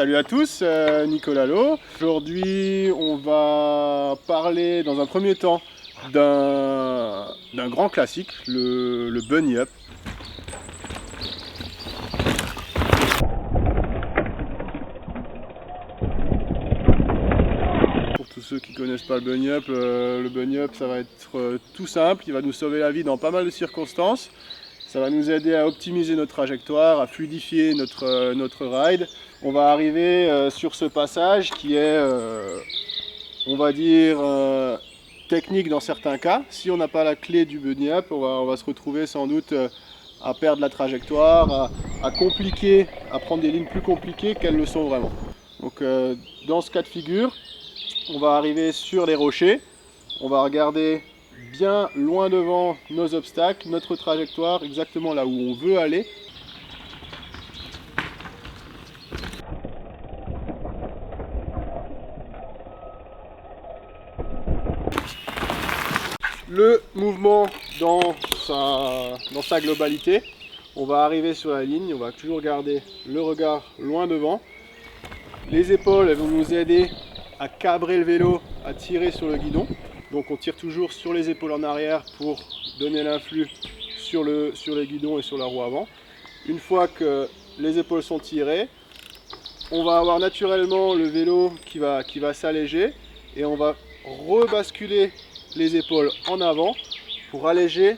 Salut à tous, Nicolas Lo. Aujourd'hui, on va parler dans un premier temps d'un grand classique, le bunny up. Pour tous ceux qui ne connaissent pas le bunny up, ça va être tout simple, il va nous sauver la vie dans pas mal de circonstances. Ça va nous aider à optimiser notre trajectoire, à fluidifier notre ride. On va arriver sur ce passage qui est, on va dire, technique dans certains cas. Si on n'a pas la clé du bunny up, on va se retrouver sans doute à perdre la trajectoire, à compliquer, à prendre des lignes plus compliquées qu'elles le sont vraiment. Donc dans ce cas de figure, on va arriver sur les rochers, on va regarder bien loin devant nos obstacles, notre trajectoire, exactement là où on veut aller. Le mouvement dans sa globalité, on va arriver sur la ligne, on va toujours garder le regard loin devant. Les épaules elles vont nous aider à cabrer le vélo, à tirer sur le guidon. Donc on tire toujours sur les épaules en arrière pour donner l'influx sur le guidon et sur la roue avant. Une fois que les épaules sont tirées, on va avoir naturellement le vélo qui va s'alléger et on va rebasculer les épaules en avant pour alléger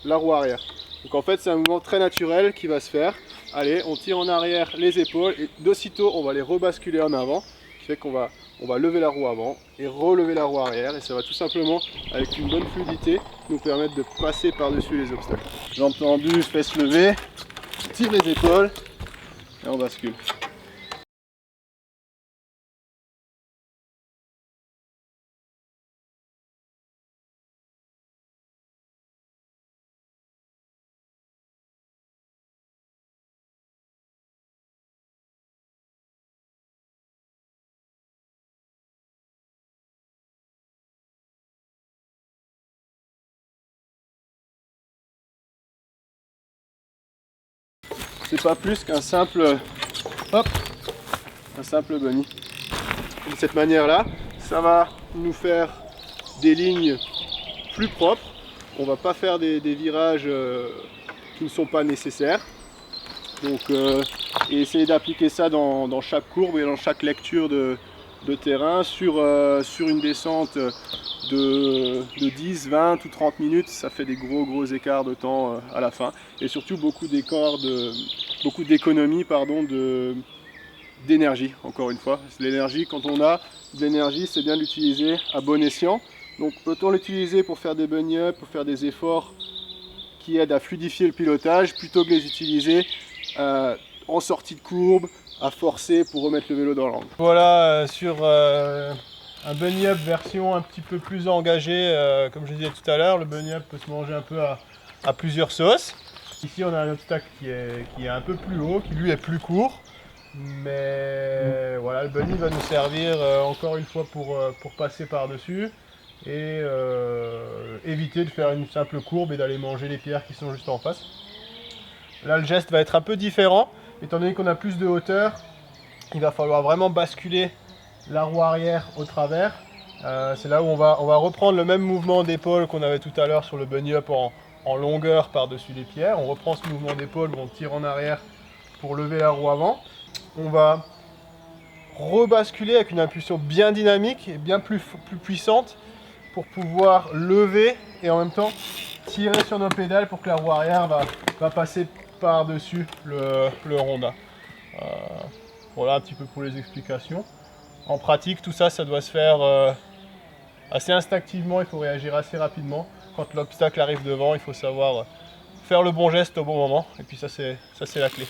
la roue arrière. Donc en fait c'est un mouvement très naturel qui va se faire. Allez, on tire en arrière les épaules et d'aussitôt on va les rebasculer en avant, ce qui fait qu'on va lever la roue avant et relever la roue arrière et ça va tout simplement, avec une bonne fluidité, nous permettre de passer par-dessus les obstacles. Jambes tendues, fesses levées, tire les épaules et on bascule. C'est pas plus qu'un simple bunny. De cette manière-là, ça va nous faire des lignes plus propres. On va pas faire des virages qui ne sont pas nécessaires. Donc, et essayer d'appliquer ça dans chaque courbe et dans chaque lecture de terrain sur une descente de 10, 20 ou 30 minutes, ça fait des gros écarts de temps à la fin et surtout beaucoup d'économie d'énergie. Encore une fois, l'énergie, quand on a de l'énergie, c'est bien d'utiliser à bon escient. Donc peut-on l'utiliser pour faire des bunny up, pour faire des efforts qui aident à fluidifier le pilotage plutôt que les utiliser en sortie de courbe, à forcer pour remettre le vélo dans l'angle. Voilà sur un bunny up version un petit peu plus engagée, comme je disais tout à l'heure, le bunny up peut se manger un peu à plusieurs sauces. Ici on a un obstacle qui est un peu plus haut, qui lui est plus court, mais voilà, le bunny va nous servir encore une fois pour passer par-dessus et éviter de faire une simple courbe et d'aller manger les pierres qui sont juste en face. Là le geste va être un peu différent, étant donné qu'on a plus de hauteur, il va falloir vraiment basculer la roue arrière au travers. C'est là où on va reprendre le même mouvement d'épaule qu'on avait tout à l'heure sur le bunny up en longueur par-dessus les pierres. On reprend ce mouvement d'épaule où on tire en arrière pour lever la roue avant. On va rebasculer avec une impulsion bien dynamique et bien plus puissante pour pouvoir lever et en même temps tirer sur nos pédales pour que la roue arrière va passer par-dessus le Honda. Voilà un petit peu pour les explications. En pratique, tout ça, ça doit se faire assez instinctivement, il faut réagir assez rapidement. Quand l'obstacle arrive devant, il faut savoir faire le bon geste au bon moment. Et puis ça, c'est la clé.